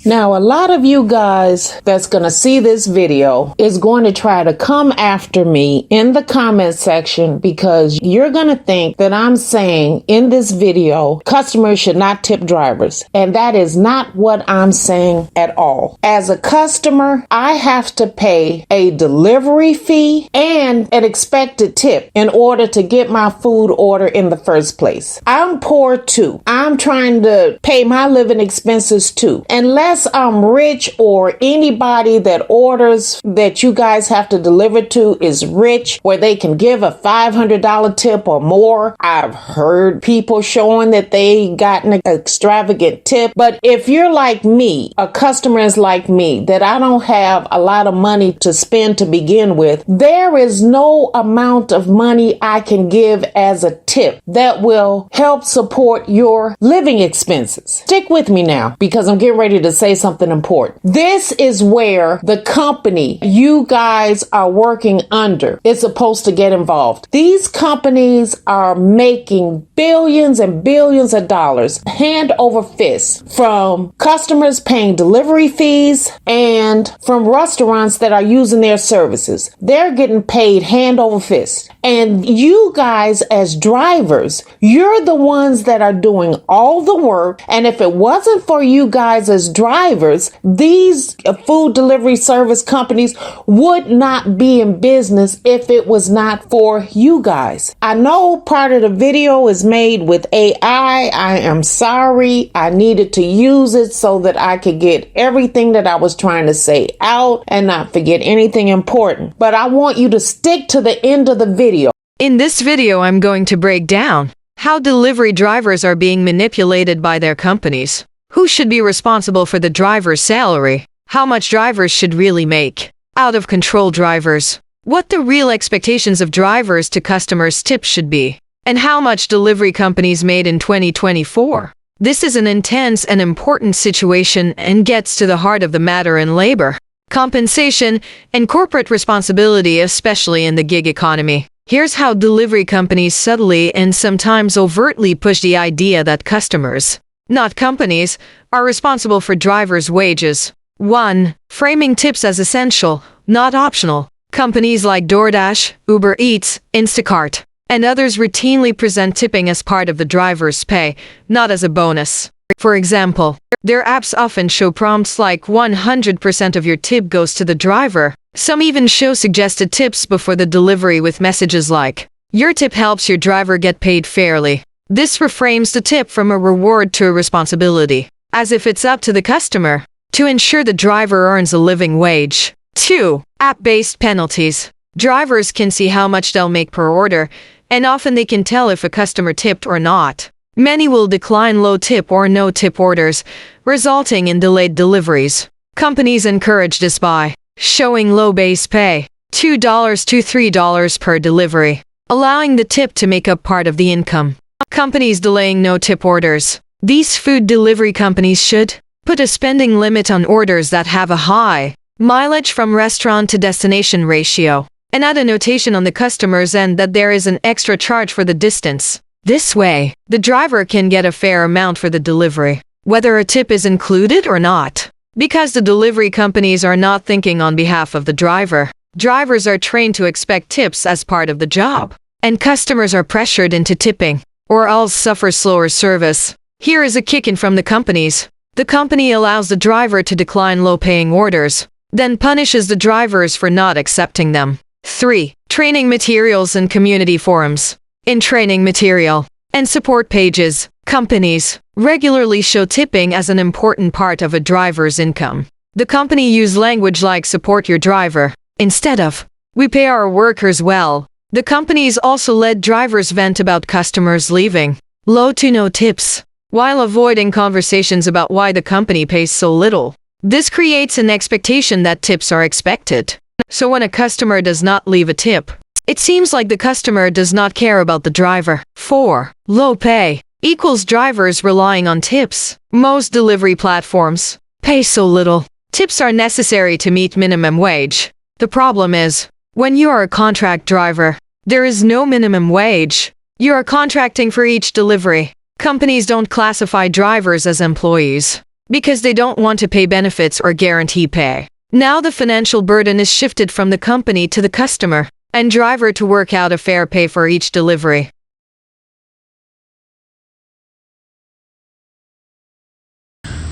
Now, a lot of you guys that's going to see this video is going to try to come after me in the comment section because you're going to think that I'm saying in this video, customers should not tip drivers. And that is not what I'm saying at all. As a customer, I have to pay a delivery fee and an expected tip in order to get my food order in the first place. I'm poor too. I'm trying to pay my living expenses too. Unless I'm rich or anybody that orders that you guys have to deliver to is rich, where they can give a $500 tip or more. I've heard people showing that they got an extravagant tip. But if you're like me, a customer is like me, that I don't have a lot of money to spend to begin with, there is no amount of money I can give as a tip that will help support your living expenses. Stick with me now because I'm getting ready to say something important. This is where the company you guys are working under is supposed to get involved. These companies are making billions and billions of dollars hand over fist from customers paying delivery fees and from restaurants that are using their services. They're getting paid hand over fist. And you guys as drivers, you're the ones that are doing all the work. And if it wasn't for you guys as drivers, these food delivery service companies would not be in business if it was not for you guys. I know part of the video is made with AI. I am sorry. I needed to use it so that I could get everything that I was trying to say out and not forget anything important. But I want you to stick to the end of the video. In this video, I'm going to break down how delivery drivers are being manipulated by their companies. Who should be responsible for the driver's salary? How much drivers should really make? Out of control drivers. What the real expectations of drivers to customers' tips should be. And how much delivery companies made in 2024. This is an intense and important situation and gets to the heart of the matter in labor, compensation, and corporate responsibility, especially in the gig economy. Here's how delivery companies subtly and sometimes overtly push the idea that customers, not companies, are responsible for drivers' wages. 1. Framing tips as essential, not optional. Companies like DoorDash, Uber Eats, Instacart, and others routinely present tipping as part of the driver's pay, not as a bonus. For example, their apps often show prompts like 100% of your tip goes to the driver. Some even show suggested tips before the delivery with messages like, "Your tip helps your driver get paid fairly." This reframes the tip from a reward to a responsibility, as if it's up to the customer to ensure the driver earns a living wage. 2. App-based penalties. Drivers can see how much they'll make per order, and often they can tell if a customer tipped or not. Many will decline low tip or no tip orders, resulting in delayed deliveries. Companies encourage this by showing low base pay, $2 to $3 per delivery, allowing the tip to make up part of the income. Companies delaying no tip orders. These food delivery companies should put a spending limit on orders that have a high mileage from restaurant to destination ratio, and add a notation on the customer's end that there is an extra charge for the distance. This way, the driver can get a fair amount for the delivery, whether a tip is included or not. Because the delivery companies are not thinking on behalf of the driver, drivers are trained to expect tips as part of the job, and customers are pressured into tipping, or else suffer slower service. Here is a kick-in from the companies. The company allows the driver to decline low-paying orders, then punishes the drivers for not accepting them. 3. Training materials and community forums. In training material and support pages, companies regularly show tipping as an important part of a driver's income. The company use language like "support your driver" instead of "we pay our workers well." The companies also let drivers vent about customers leaving low to no tips, while avoiding conversations about why the company pays so little. This creates an expectation that tips are expected. So when a customer does not leave a tip, it seems like the customer does not care about the driver. 4. Low pay equals drivers relying on tips. Most delivery platforms pay so little. Tips are necessary to meet minimum wage. The problem is, when you are a contract driver, there is no minimum wage. You are contracting for each delivery. Companies don't classify drivers as employees, because they don't want to pay benefits or guarantee pay. Now the financial burden is shifted from the company to the customer and driver to work out a fair pay for each delivery.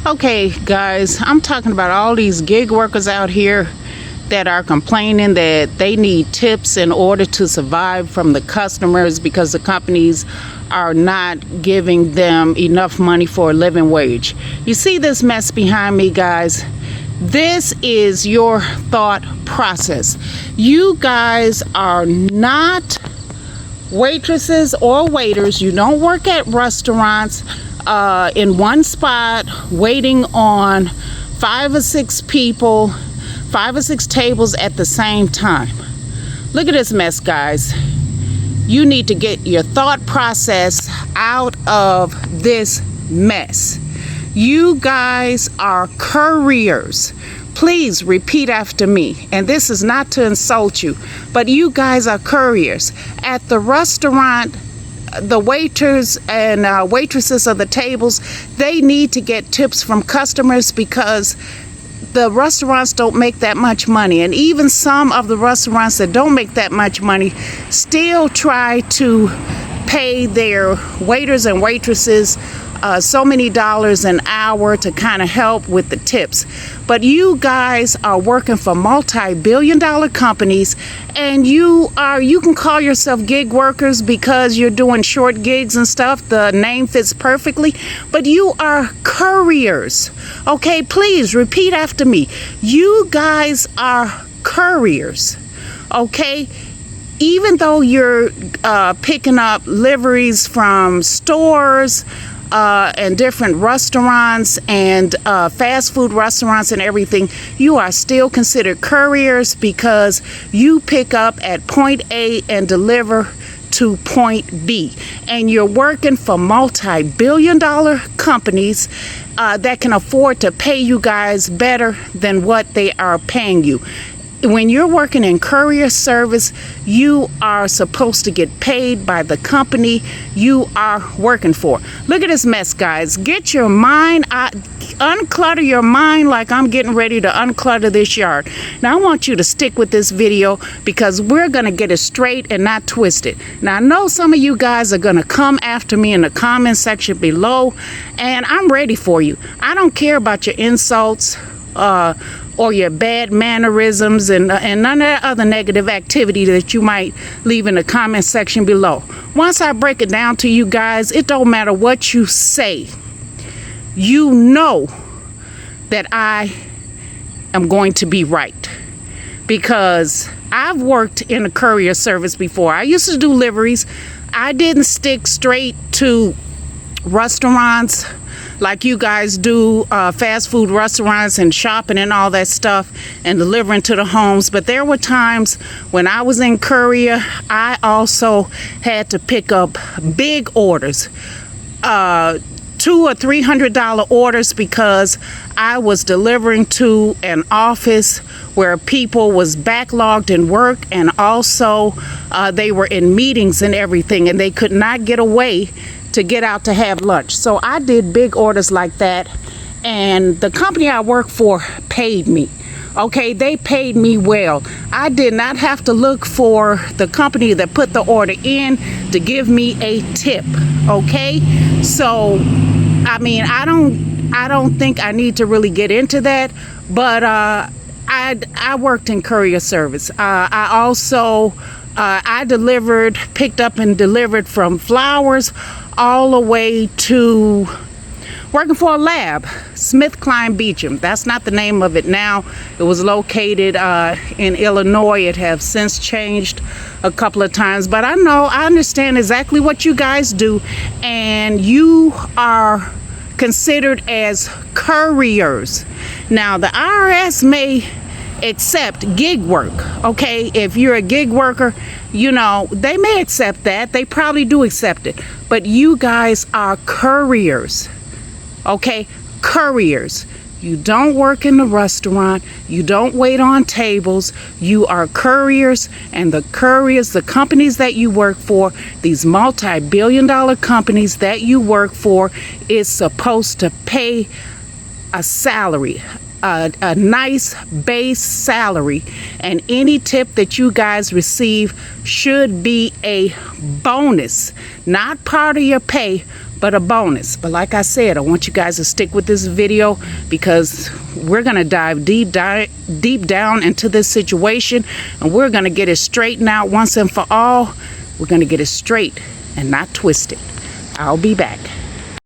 Okay, guys, I'm talking about all these gig workers out here that are complaining that they need tips in order to survive from the customers because the companies are not giving them enough money for a living wage. You see this mess behind me, guys? This is your thought process. You guys are not waitresses or waiters. You don't work at restaurants in one spot waiting on 5 or 6 people, 5 or 6 tables at the same time. Look at this mess, guys. You need to get your thought process out of this mess. You guys are couriers. Please repeat after me. And this is not to insult you, but you guys are couriers. At the restaurant, the waiters and waitresses of the tables, they need to get tips from customers because the restaurants don't make that much money. And even some of the restaurants that don't make that much money still try to pay their waiters and waitresses so many dollars an hour to kind of help with the tips. But you guys are working for multi-billion-dollar companies, and you can call yourself gig workers because you're doing short gigs and stuff. The name fits perfectly, but you are couriers. Okay, please repeat after me. You guys are couriers. Okay? Even though you're picking up liveries from stores and different restaurants and fast food restaurants and everything, you are still considered couriers because you pick up at point A and deliver to point B. And you're working for multi-billion-dollar companies that can afford to pay you guys better than what they are paying you. When you're working in courier service, you are supposed to get paid by the company you are working for. Look at this mess, guys. Get your mind out, unclutter your mind like I'm getting ready to unclutter this yard. Now, I want you to stick with this video because we're going to get it straight and not twisted. Now, I know some of you guys are going to come after me in the comment section below, and I'm ready for you. I don't care about your insults, or your bad mannerisms and none of that other negative activity that you might leave in the comment section below. Once I break it down to you guys, it don't matter what you say. You know that I am going to be right because I've worked in a courier service before. I used to do liveries. I didn't stick straight to restaurants like you guys do, fast food restaurants and shopping and all that stuff and delivering to the homes. But there were times when I was in courier, I also had to pick up big orders, $200 or $300 orders, because I was delivering to an office where people was backlogged in work, and also they were in meetings and everything, and they could not get away to get out to have lunch. So I did big orders like that, and the company I work for paid me. Okay, they paid me well. I did not have to look for the company that put the order in to give me a tip. Okay, so I mean, I don't think I need to really get into that, but I worked in courier service. I also picked up and delivered from flowers all the way to working for a lab, SmithKline Beecham. That's not the name of it now. It was located in Illinois. It has since changed a couple of times, but I understand exactly what you guys do, and you are considered as couriers. Now, the IRS may accept gig work. Okay, if you're a gig worker, you know, they may accept that. They probably do accept it. But you guys are couriers. Okay, couriers. You don't work in the restaurant. You don't wait on tables. You are couriers, and the couriers, the companies that you work for, these multi-billion-dollar companies that you work for, is supposed to pay a salary, a nice base salary, and any tip that you guys receive should be a bonus, not part of your pay, but a bonus. But like I said, I want you guys to stick with this video because we're gonna dive deep down into this situation, and we're gonna get it straightened out once and for all. We're gonna get it straight and not twisted. I'll be back.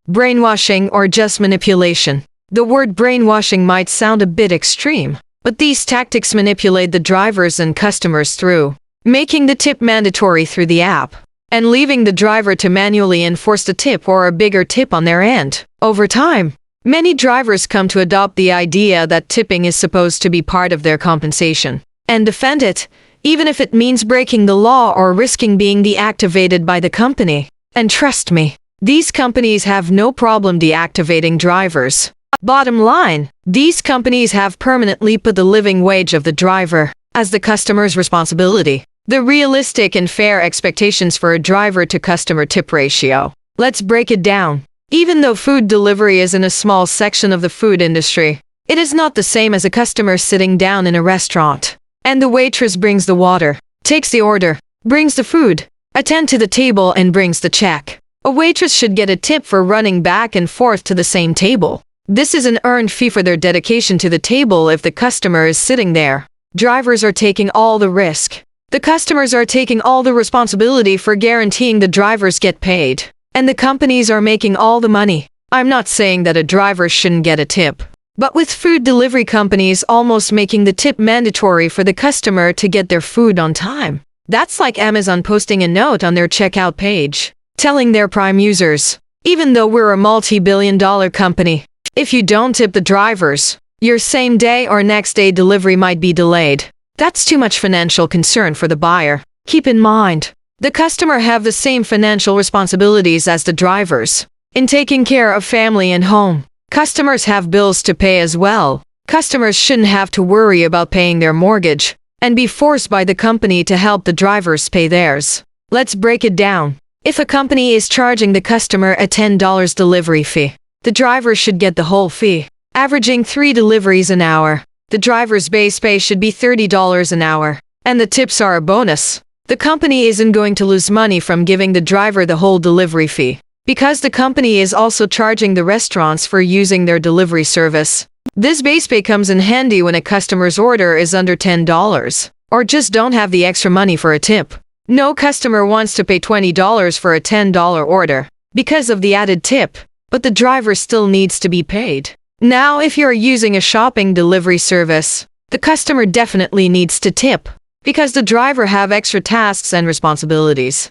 Brainwashing or just manipulation. The word brainwashing might sound a bit extreme, but these tactics manipulate the drivers and customers through making the tip mandatory through the app and leaving the driver to manually enforce the tip or a bigger tip on their end. Over time, many drivers come to adopt the idea that tipping is supposed to be part of their compensation and defend it, even if it means breaking the law or risking being deactivated by the company. And trust me, these companies have no problem deactivating drivers. Bottom line, these companies have permanently put the living wage of the driver as the customer's responsibility. The realistic and fair expectations for a driver-to-customer tip ratio. Let's break it down. Even though food delivery is in a small section of the food industry, it is not the same as a customer sitting down in a restaurant. And the waitress brings the water, takes the order, brings the food, attends to the table and brings the check. A waitress should get a tip for running back and forth to the same table. This is an earned fee for their dedication to the table if the customer is sitting there. Drivers are taking all the risk. The customers are taking all the responsibility for guaranteeing the drivers get paid. And the companies are making all the money. I'm not saying that a driver shouldn't get a tip. But with food delivery companies almost making the tip mandatory for the customer to get their food on time. That's like Amazon posting a note on their checkout page, telling their Prime users, even though we're a multi-billion-dollar company, if you don't tip the drivers, your same-day or next-day delivery might be delayed. That's too much financial concern for the buyer. Keep in mind, the customer have the same financial responsibilities as the drivers in taking care of family and home. Customers have bills to pay as well. Customers shouldn't have to worry about paying their mortgage and be forced by the company to help the drivers pay theirs. Let's break it down. If a company is charging the customer a $10 delivery fee, the driver should get the whole fee, averaging 3 deliveries an hour. The driver's base pay should be $30 an hour, and the tips are a bonus. The company isn't going to lose money from giving the driver the whole delivery fee, because the company is also charging the restaurants for using their delivery service. This base pay comes in handy when a customer's order is under $10, or just don't have the extra money for a tip. No customer wants to pay $20 for a $10 order because of the added tip, but the driver still needs to be paid. Now, if you're using a shopping delivery service, the customer definitely needs to tip, because the driver have extra tasks and responsibilities.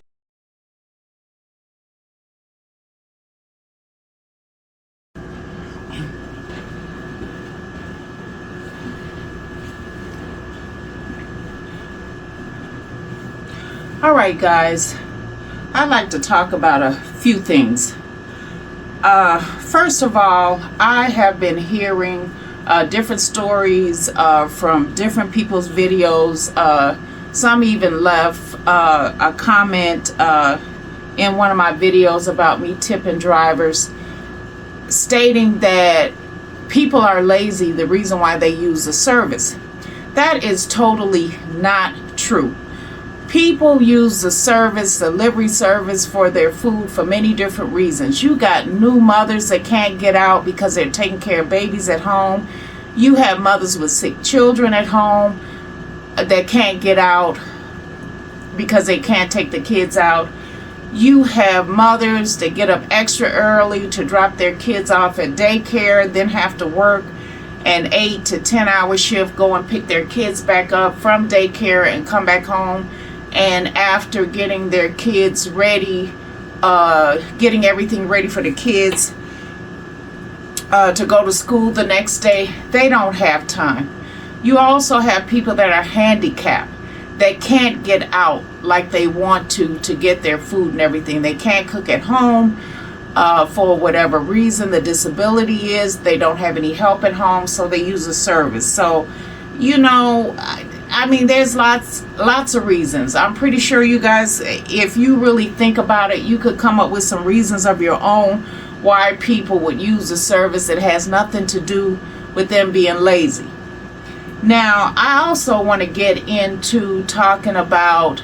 All right, guys, I'd like to talk about a few things. First of all, I have been hearing different stories from different people's videos. Some even left a comment in one of my videos about me tipping drivers, stating that people are lazy, the reason why they use the service. That is totally not true. People use the service, delivery service, for their food for many different reasons. You got new mothers that can't get out because they're taking care of babies at home. You have mothers with sick children at home that can't get out because they can't take the kids out. You have mothers that get up extra early to drop their kids off at daycare, then have to work an 8 to 10 hour shift, go and pick their kids back up from daycare and come back home. And after getting their kids ready, getting everything ready for the kids to go to school the next day, they don't have time. You also have people that are handicapped, that can't get out like they want to get their food and everything. They can't cook at home for whatever reason the disability is. They don't have any help at home, so they use a service. So, you know, I mean, there's lots of reasons. I'm pretty sure you guys, if you really think about it, you could come up with some reasons of your own why people would use a service that has nothing to do with them being lazy. Now, I also want to get into talking about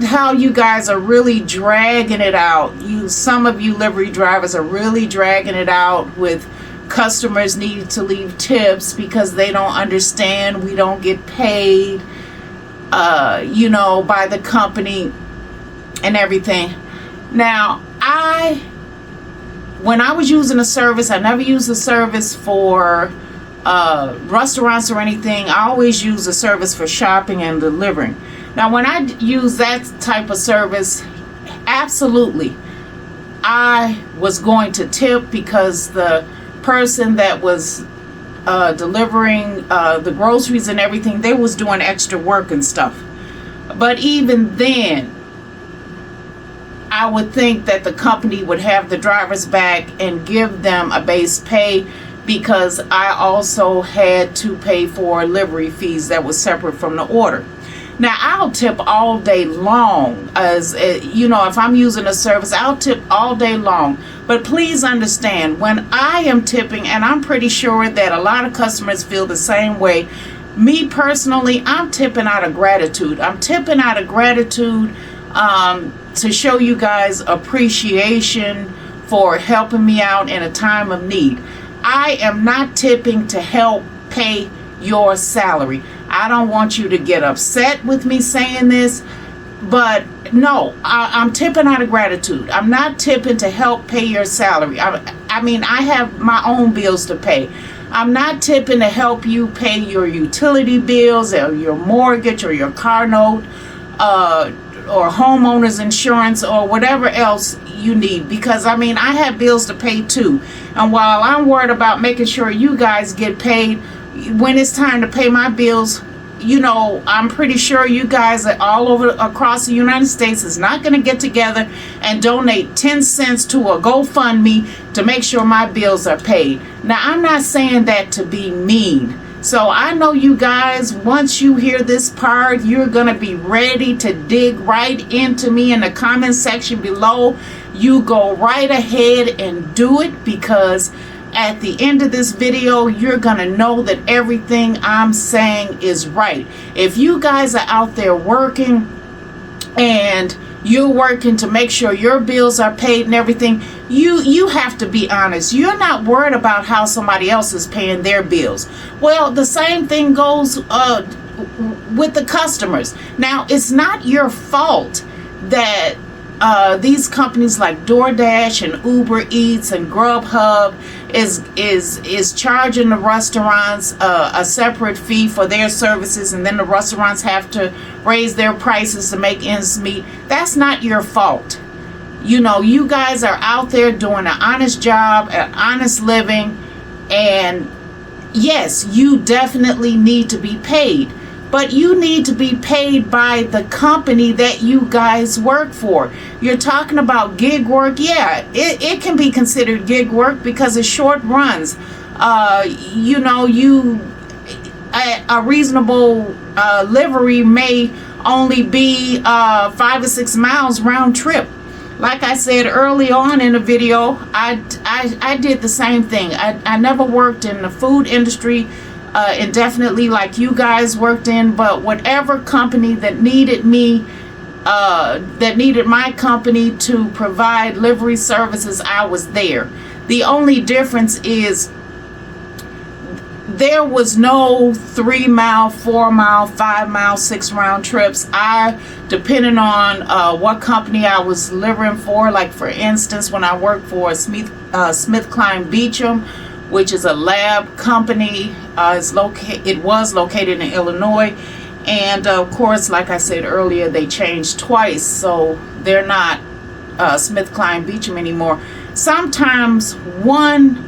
how you guys are really dragging it out. Some of you livery drivers are really dragging it out with customers needing to leave tips because they don't understand we don't get paid, by the company and everything. Now, when I was using a service, I never used a service for restaurants or anything. I always use a service for shopping and delivering. Now, when I use that type of service, absolutely, I was going to tip because the person that was delivering the groceries and everything, they was doing extra work and stuff. But even then, I would think that the company would have the drivers back and give them a base pay, because I also had to pay for livery fees that was separate from the order. Now, I'll tip all day long. If I'm using a service, I'll tip all day long. But please understand, when I am tipping, and I'm pretty sure that a lot of customers feel the same way, me personally, I'm tipping out of gratitude. I'm tipping out of gratitude to show you guys appreciation for helping me out in a time of need. I am not tipping to help pay your salary. I don't want you to get upset with me saying this, but no, I'm tipping out of gratitude. I'm not tipping to help pay your salary. I mean, I have my own bills to pay. I'm not tipping to help you pay your utility bills or your mortgage or your car note or homeowner's insurance or whatever else you need, because I have bills to pay too. And while I'm worried about making sure you guys get paid, when it's time to pay my bills, I'm pretty sure you guys are all over across the United States is not going to get together and donate 10 cents to a GoFundMe to make sure my bills are paid. Now, I'm not saying that to be mean. So I know you guys, once you hear this part, you're going to be ready to dig right into me in the comment section below. You go right ahead and do it, because at the end of this video, you're going to know that everything I'm saying is right. If you guys are out there working and you're working to make sure your bills are paid and everything, you have to be honest. You're not worried about how somebody else is paying their bills. Well, the same thing goes with the customers. Now, it's not your fault that these companies like DoorDash and Uber Eats and Grubhub is charging the restaurants a separate fee for their services, and then the restaurants have to raise their prices to make ends meet. That's not your fault. You guys are out there doing an honest job, an honest living, and yes, you definitely need to be paid. But you need to be paid by the company that you guys work for. You're talking about gig work. Yeah, it can be considered gig work because it's short runs. A reasonable livery may only be 5 to 6 miles round trip. Like I said early on in the video, I did the same thing. I never worked in the food industry indefinitely like you guys worked in, but whatever company that needed me, that needed my company to provide livery services, I was there. The only difference is there was no 3 mile, 4 mile, 5 mile, 6 round trips. Depending on what company I was delivering for, like for instance, when I worked for SmithKline Beecham, which is a lab company. It was located in Illinois, and of course, like I said earlier, they changed twice, so they're not SmithKline Beecham anymore. Sometimes one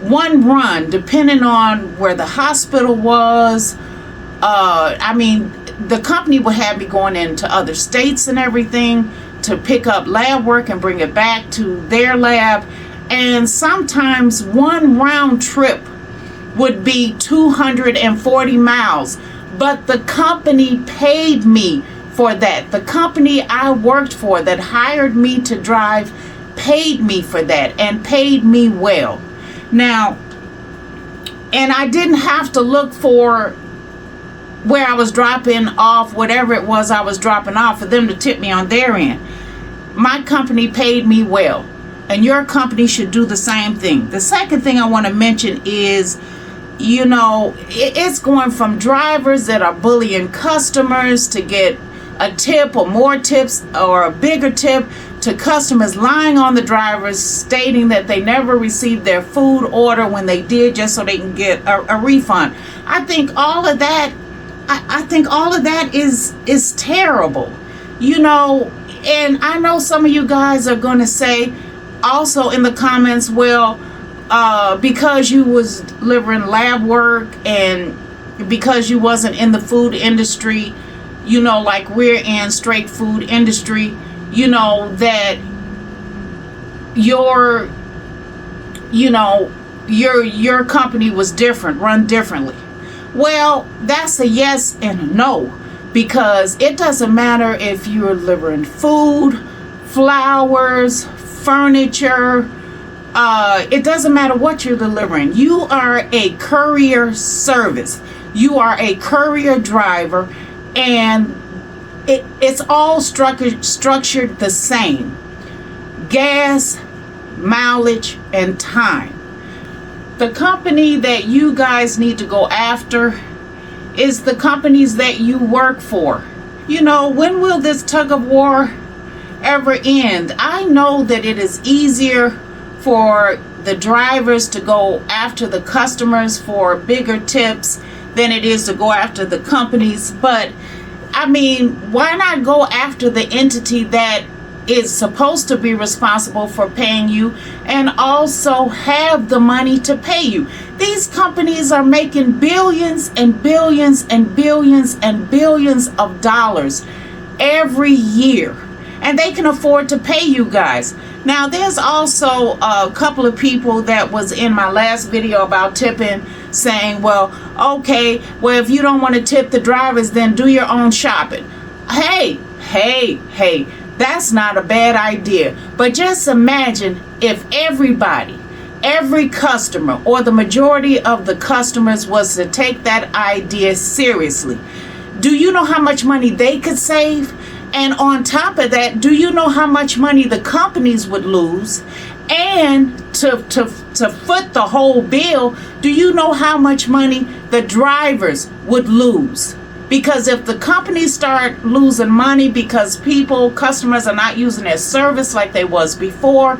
run, depending on where the hospital was. The company would have me going into other states and everything to pick up lab work and bring it back to their lab. And sometimes one round trip would be 240 miles, but the company paid me for that. The company I worked for that hired me to drive paid me for that and paid me well. Now, and I didn't have to look for where I was dropping off, whatever it was I was dropping off, for them to tip me on their end. My company paid me well, and your company should do the same thing. The second thing I want to mention is, you know, it's going from drivers that are bullying customers to get a tip or more tips or a bigger tip, to customers lying on the drivers, stating that they never received their food order when they did, just so they can get a refund. I think all of that, I think all of that is terrible, you know. And I know some of you guys are going to say also in the comments, well, because you was delivering lab work and because you wasn't in the food industry, you know, like we're in, straight food industry, you know, that your company was different, run differently. Well, that's a yes and a no, because it doesn't matter if you're delivering food, flowers, furniture, it doesn't matter what you're delivering. You are a courier service. You are a courier driver, and it's all structured the same. Gas, mileage, and time. The company that you guys need to go after is the companies that you work for. You know, when will this tug of war ever end? I know that it is easier for the drivers to go after the customers for bigger tips than it is to go after the companies, but I mean, why not go after the entity that is supposed to be responsible for paying you and also have the money to pay you? These companies are making billions and billions and billions and billions of dollars every year, and they can afford to pay you guys. Now, there's also a couple of people that was in my last video about tipping saying, well, okay, well, if you don't want to tip the drivers, then do your own shopping. Hey, that's not a bad idea. But just imagine if everybody, every customer, or the majority of the customers was to take that idea seriously. Do you know how much money they could save? And on top of that, do you know how much money the companies would lose? And to foot the whole bill, do you know how much money the drivers would lose? Because if the companies start losing money because customers are not using their service like they was before,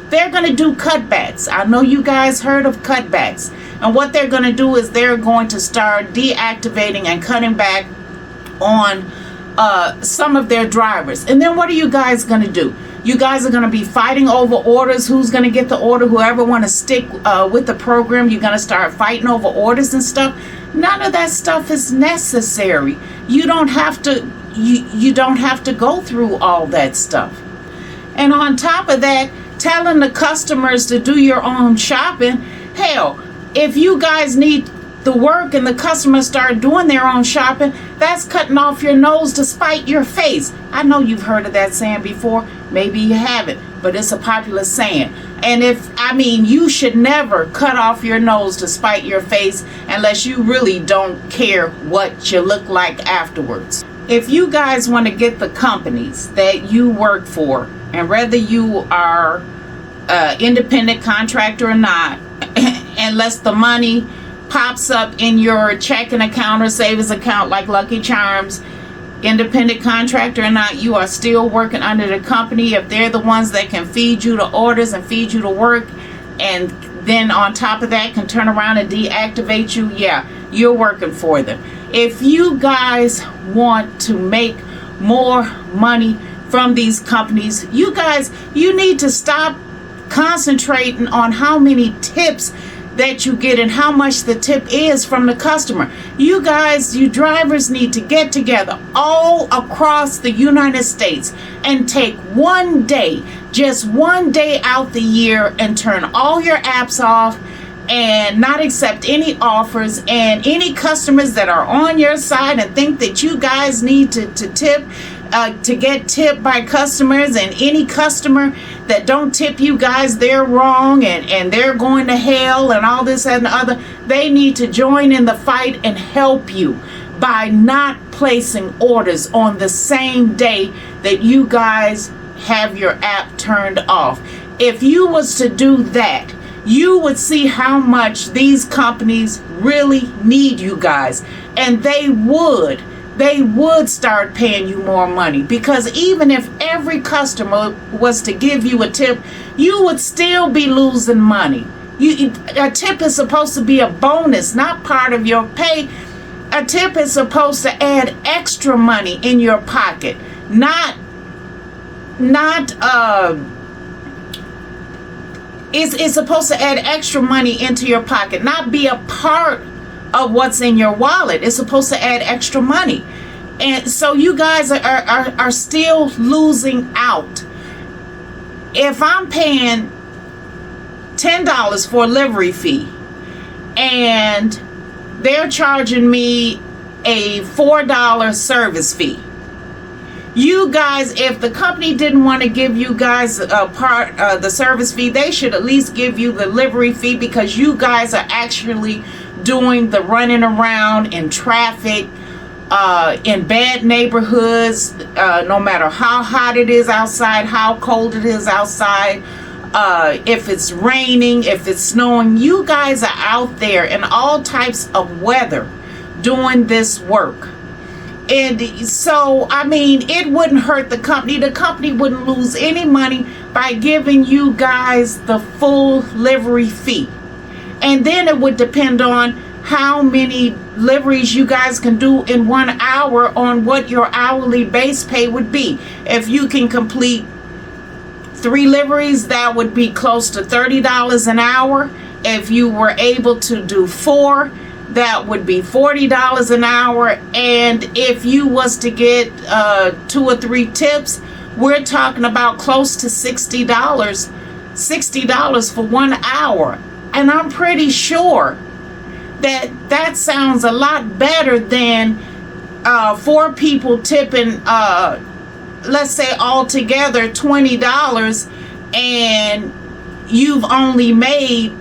they're going to do cutbacks. I know you guys heard of cutbacks. And what they're going to do is they're going to start deactivating and cutting back on some of their drivers. And then what are you guys going to do? You guys are going to be fighting over orders. Who's going to get the order? Whoever want to stick with the program, you're going to start fighting over orders and stuff. None of that stuff is necessary. You don't have to. You don't have to go through all that stuff. And on top of that, telling the customers to do your own shopping. Hell, if you guys need the work and the customers start doing their own shopping, that's cutting off your nose to spite your face. I know you've heard of that saying before. Maybe you haven't, but it's a popular saying. And you should never cut off your nose to spite your face unless you really don't care what you look like afterwards. If you guys want to get the companies that you work for, and whether you are independent contractor or not, unless the money pops up in your checking account or savings account like Lucky Charms, independent contractor or not, you are still working under the company. If they're the ones that can feed you the orders and feed you the work, and then on top of that can turn around and deactivate you, yeah, you're working for them. If you guys want to make more money from these companies, you need to stop concentrating on how many tips that you get and how much the tip is from the customer. You guys, you drivers need to get together all across the United States and take one day, just one day out the year, and turn all your apps off and not accept any offers, and any customers that are on your side and think that you guys need to tip, to get tipped by customers, and any customer that don't tip you guys, they're wrong, and they're going to hell and all this and the other. They need to join in the fight and help you by not placing orders on the same day that you guys have your app turned off. If you was to do that, you would see how much these companies really need you guys, and they would start paying you more money, because even if every customer was to give you a tip, you would still be losing money. A tip is supposed to be a bonus, not part of your pay. A tip is supposed to add extra money in your pocket, it's supposed to add extra money into your pocket, not be a part of what's in your wallet. It's supposed to add extra money. And so you guys are still losing out. If I'm paying $10 for a delivery fee and they're charging me a $4 service fee, you guys, if the company didn't want to give you guys the service fee, they should at least give you the delivery fee, because you guys are actually doing the running around in traffic, in bad neighborhoods, no matter how hot it is outside, how cold it is outside, if it's raining, if it's snowing. You guys are out there in all types of weather doing this work. And so, I mean, it wouldn't hurt the company. The company wouldn't lose any money by giving you guys the full delivery fee. And then it would depend on how many deliveries you guys can do in 1 hour on what your hourly base pay would be. If you can complete 3 deliveries, that would be close to $30 an hour. If you were able to do 4, that would be $40 an hour. And if you was to get 2 or 3 tips, we're talking about close to $60 for 1 hour. And I'm pretty sure that sounds a lot better than 4 people tipping, let's say altogether $20, and you've only made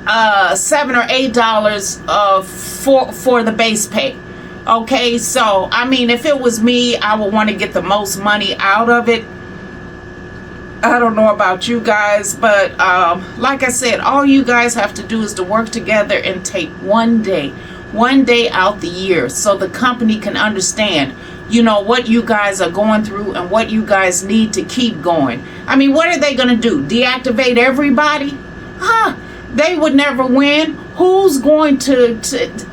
$7 or $8 for the base pay. Okay, so I mean, if it was me, I would want to get the most money out of it. I don't know about you guys, but like I said, all you guys have to do is to work together and take one day out the year, so the company can understand, you know, what you guys are going through and what you guys need to keep going. I mean, what are they going to do? Deactivate everybody? They would never win. Who's going to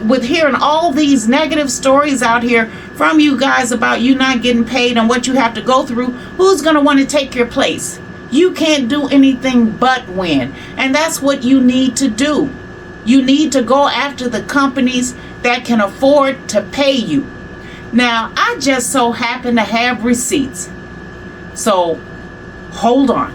with hearing all these negative stories out here from you guys about you not getting paid and what you have to go through, who's going to want to take your place? You can't do anything but win. And that's what you need to do. You need to go after the companies that can afford to pay you. Now, I just so happen to have receipts. So, hold on.